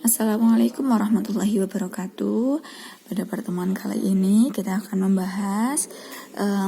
Assalamualaikum warahmatullahi wabarakatuh. Pada pertemuan kali ini kita akan membahas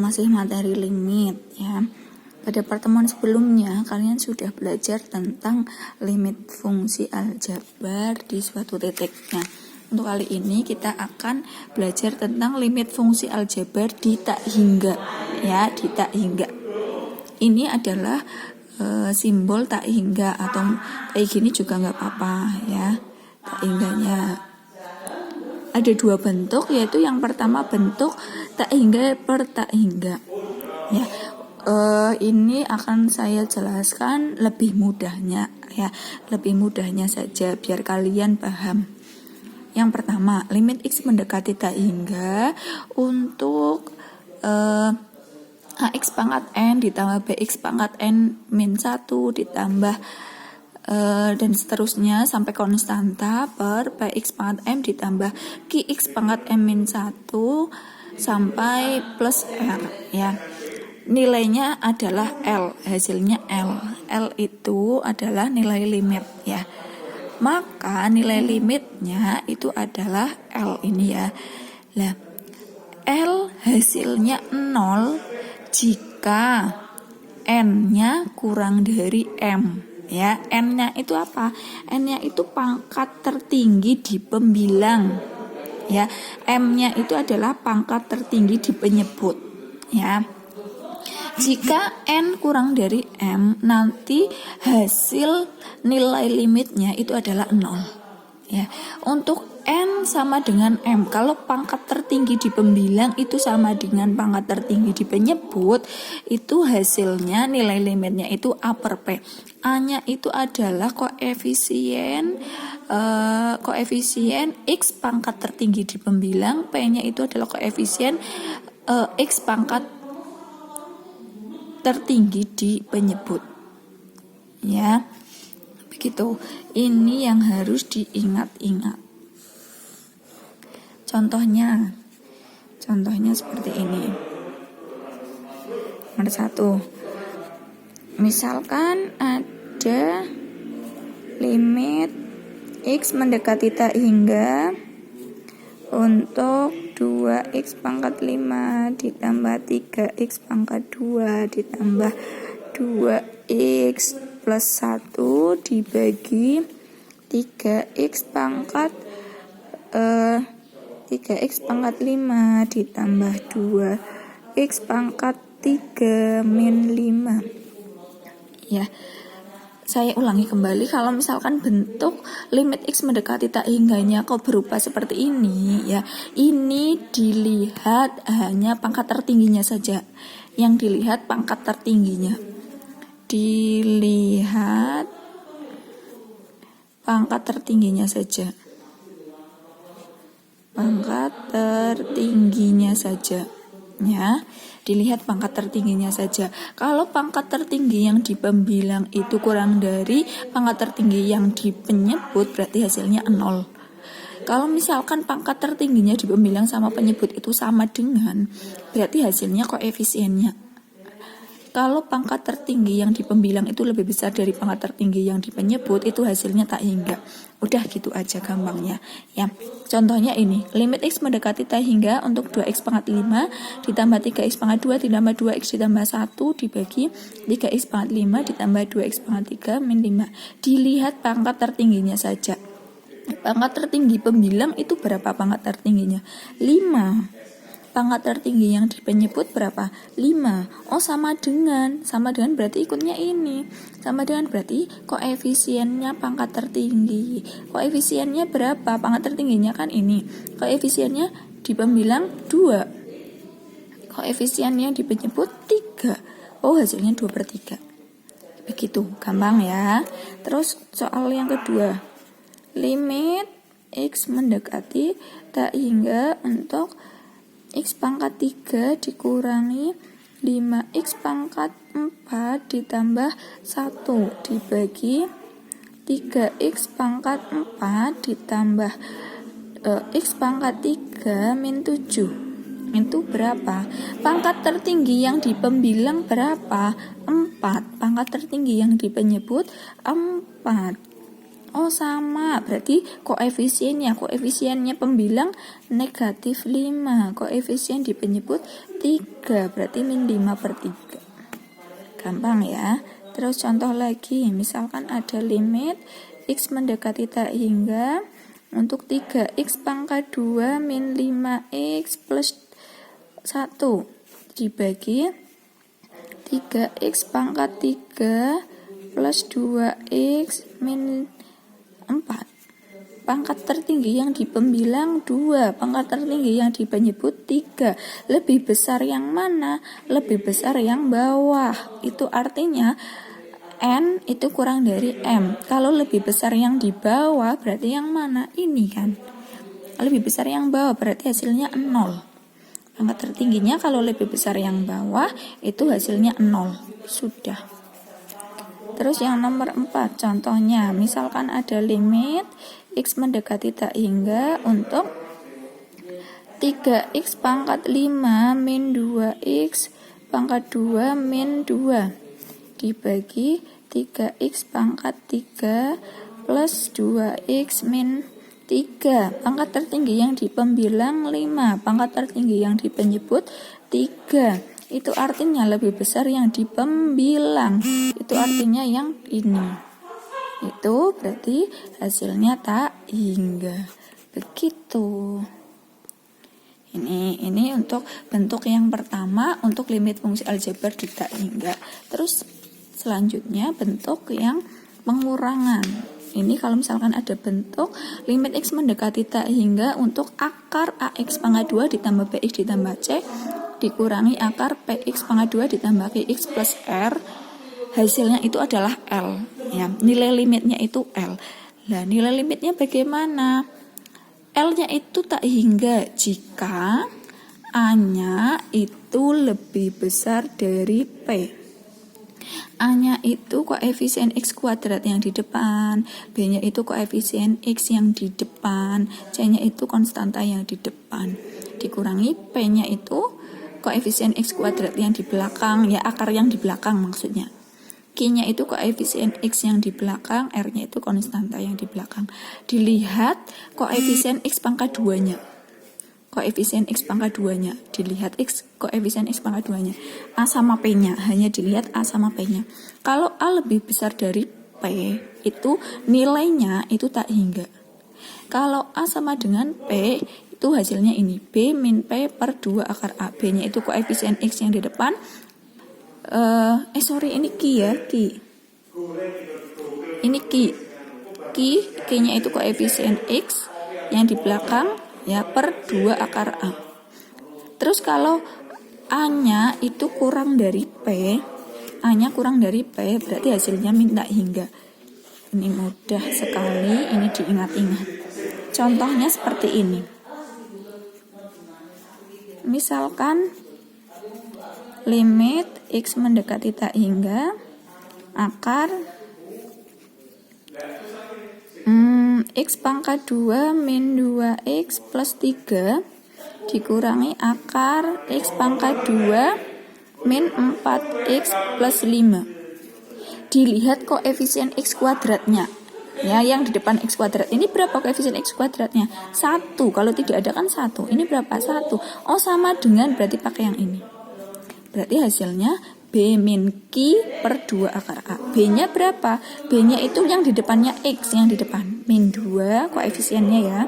masih materi limit ya. Pada pertemuan sebelumnya kalian sudah belajar tentang limit fungsi aljabar di suatu titik. Nah, untuk kali ini kita akan belajar tentang limit fungsi aljabar di tak hingga ya, di tak hingga. Ini adalah simbol tak hingga atau kayak gini juga nggak apa-apa ya. Tak hingganya ada dua bentuk, yaitu yang pertama bentuk tak hingga per tak hingga ya. Ini akan saya jelaskan lebih mudahnya ya, lebih mudahnya saja biar kalian paham. Yang pertama, limit X mendekati tak hingga untuk AX pangkat N ditambah BX pangkat N min 1 ditambah dan seterusnya sampai konstanta per Px pangkat M ditambah Qx pangkat M min 1 sampai plus R ya. Nilainya adalah L, hasilnya L. L itu adalah nilai limit ya. Maka nilai limitnya itu adalah L ini ya. Lah, L hasilnya 0 jika N-nya kurang dari M. Ya, N-nya itu apa? N-nya itu pangkat tertinggi di pembilang. Ya, M-nya itu adalah pangkat tertinggi di penyebut. Ya. Jika N kurang dari M, nanti hasil nilai limitnya itu adalah 0. Ya. Untuk N sama dengan M. Kalau pangkat tertinggi di pembilang itu sama dengan pangkat tertinggi di penyebut, itu hasilnya nilai limitnya itu A per P. A-nya itu adalah koefisien X pangkat tertinggi di pembilang, P-nya itu adalah koefisien X pangkat tertinggi di penyebut. Ya. Begitu. Ini yang harus diingat-ingat. Contohnya seperti ini. Nomor 1. Misalkan ada limit X mendekati tak hingga untuk 2X pangkat 5 ditambah 3X pangkat 2 ditambah 2X plus 1 dibagi 3X pangkat 3X pangkat 5 ditambah 2X pangkat 3 min 5. Ya, saya ulangi kembali, kalau misalkan bentuk limit X mendekati tak hingganya kok berupa seperti ini ya, ini dilihat hanya pangkat tertingginya saja. Yang dilihat pangkat tertingginya. Dilihat pangkat tertingginya saja. Pangkat tertingginya saja ya, dilihat pangkat tertingginya saja. Kalau pangkat tertinggi yang di pembilang itu kurang dari pangkat tertinggi yang di penyebut, berarti hasilnya 0. Kalau misalkan pangkat tertingginya di pembilang sama penyebut itu sama dengan, berarti hasilnya koefisiennya. Kalau pangkat tertinggi yang di pembilang itu lebih besar dari pangkat tertinggi yang di penyebut, itu hasilnya tak hingga. Udah gitu aja gampangnya ya. Contohnya ini, limit X mendekati tak hingga untuk 2X pangkat 5 ditambah 3X pangkat 2 ditambah 2X ditambah 1 dibagi 3X pangkat 5 ditambah 2X pangkat 3 min 5. Dilihat pangkat tertingginya saja. Pangkat tertinggi pembilang itu berapa pangkat tertingginya? 5. Pangkat tertinggi yang di penyebut berapa? 5. Oh, sama dengan berarti ikutnya ini. Sama dengan berarti koefisiennya pangkat tertinggi. Koefisiennya berapa? Pangkat tertingginya kan ini. Koefisiennya di pembilang 2. Koefisiennya di penyebut 3. Oh, hasilnya 2 per 3. Begitu, gampang ya. Terus soal yang kedua. Limit X mendekati tak hingga untuk X pangkat 3 dikurangi 5X pangkat 4 ditambah 1 dibagi 3X pangkat 4 ditambah X pangkat 3 min 7. Itu berapa? Pangkat tertinggi yang di pembilang berapa? 4. Pangkat tertinggi yang di penyebut 4. Oh sama, berarti koefisiennya pembilang negatif 5, koefisien di penyebut 3, berarti min 5/3. Gampang ya. Terus contoh lagi, misalkan ada limit X mendekati tak hingga untuk 3X pangkat 2 min 5X plus 1 dibagi 3X pangkat 3 plus 2X min 4. Pangkat tertinggi yang di pembilang 2, pangkat tertinggi yang di penyebut 3. Lebih besar yang mana? Lebih besar yang bawah. Itu artinya N itu kurang dari M. Kalau lebih besar yang di bawah berarti yang mana? Ini kan. Lebih besar yang bawah berarti hasilnya 0. Pangkat tertingginya kalau lebih besar yang bawah itu hasilnya 0. Sudah. Terus yang nomor 4 contohnya, misalkan ada limit X mendekati tak hingga untuk 3X pangkat 5 min 2X pangkat 2 min 2 dibagi 3X pangkat 3 plus 2X min 3. Pangkat tertinggi yang di pembilang 5, pangkat tertinggi yang di penyebut 3. Itu artinya lebih besar yang di pembilang. Itu artinya yang ini. Itu berarti hasilnya tak hingga. Begitu. Ini untuk bentuk yang pertama untuk limit fungsi aljabar di tak hingga. Terus selanjutnya bentuk yang pengurangan. Ini kalau misalkan ada bentuk limit X mendekati tak hingga untuk akar AX pangkat 2 ditambah BX ditambah C dikurangi akar PX pangkat 2 ditambah QX plus R, hasilnya itu adalah L ya. Nilai limitnya itu L. Nah, nilai limitnya bagaimana? L-nya itu tak hingga jika A-nya itu lebih besar dari P. A-nya itu koefisien X kuadrat yang di depan, B-nya itu koefisien X yang di depan, C-nya itu konstanta yang di depan. Dikurangi P-nya itu koefisien X kuadrat yang di belakang, ya akar yang di belakang maksudnya. Q-nya itu koefisien X yang di belakang, R-nya itu konstanta yang di belakang. Dilihat koefisien X pangkat 2-nya. Koefisien X pangkat 2-nya. Dilihat koefisien X pangkat 2-nya. A sama P-nya. Hanya dilihat A sama P-nya. Kalau A lebih besar dari P, itu nilainya itu tak hingga. Kalau A sama dengan P, itu hasilnya ini. B min P per 2 akar A. B-nya itu koefisien X yang di depan. Ini Q ya. Q. Ini Q. Q-nya itu koefisien X yang di belakang. Ya, per 2 akar A. Terus kalau A-nya itu kurang dari P, A-nya kurang dari P, berarti hasilnya minta hingga. Ini mudah sekali, ini diingat-ingat. Contohnya seperti ini. Misalkan limit X mendekati tak hingga akar X pangkat 2 min 2X plus 3 dikurangi akar X pangkat 2 min 4X plus 5. Dilihat koefisien X kuadratnya. Ya, yang di depan X kuadrat. Ini berapa koefisien X kuadratnya? 1. Kalau tidak ada kan 1. Ini berapa? 1. Oh, sama dengan berarti pakai yang ini. Berarti hasilnya B min Q per 2 akar A. B-nya berapa? B-nya itu yang di depannya X, yang di depan. Min 2 koefisiennya ya.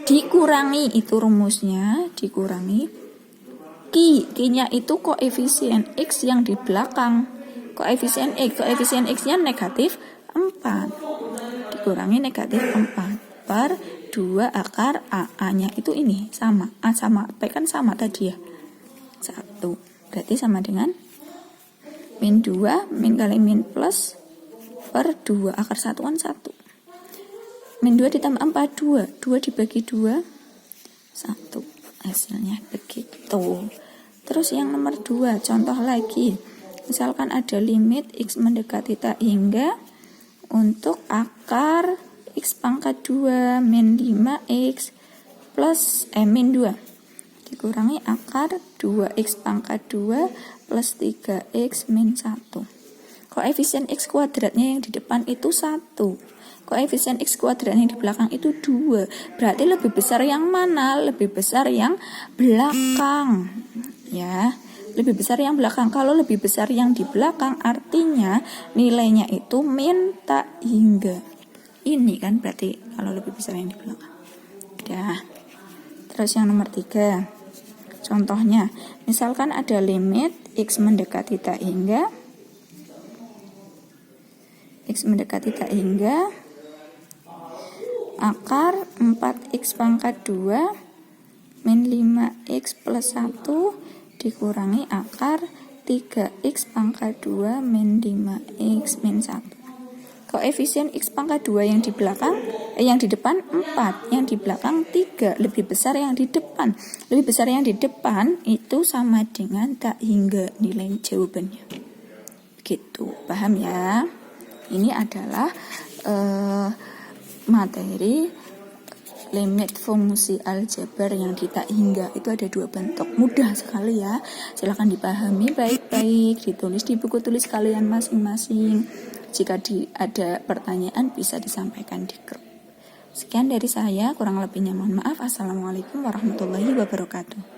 Dikurangi, itu rumusnya. Dikurangi Q. Q-nya itu koefisien X yang di belakang. Koefisien X. Koefisien X-nya negatif 4. Dikurangi negatif 4 per 2 akar A. A-nya itu ini, sama. A sama P kan sama tadi ya. 1. Berarti sama dengan min 2, min kali min plus per 2. Akar 1 kan 1. Min 2 ditambah 4, 2. 2 dibagi 2, 1. Hasilnya begitu. Terus yang nomor 2, contoh lagi. Misalkan ada limit X mendekati tak hingga untuk akar X pangkat 2 min 5X plus min 2. Dikurangi akar 2X pangkat 2 plus 3X min 1. Koefisien X kuadratnya yang di depan itu 1. Koefisien X kuadrat yang di belakang itu 2. Berarti lebih besar yang mana? Lebih besar yang belakang. Ya, lebih besar yang belakang. Kalau lebih besar yang di belakang artinya nilainya itu min tak hingga. Ini kan berarti kalau lebih besar yang di belakang. Udah. Terus yang nomor 3. Contohnya, misalkan ada limit X mendekati tak hingga akar 4X pangkat 2 min 5X plus 1 dikurangi akar 3X pangkat 2 min 5X min 1. Koefisien X pangkat 2 yang di belakang, yang di depan 4, yang di belakang 3, lebih besar yang di depan. Lebih besar yang di depan itu sama dengan tak hingga nilai jawabannya. Begitu, paham ya? Ini adalah materi limit fungsi aljabar yang di tak hingga. Itu ada 2 bentuk, mudah sekali ya. Silahkan dipahami baik-baik, ditulis di buku tulis kalian masing-masing. Jika ada pertanyaan bisa disampaikan di grup. Sekian dari saya, kurang lebihnya mohon maaf. Assalamualaikum warahmatullahi wabarakatuh.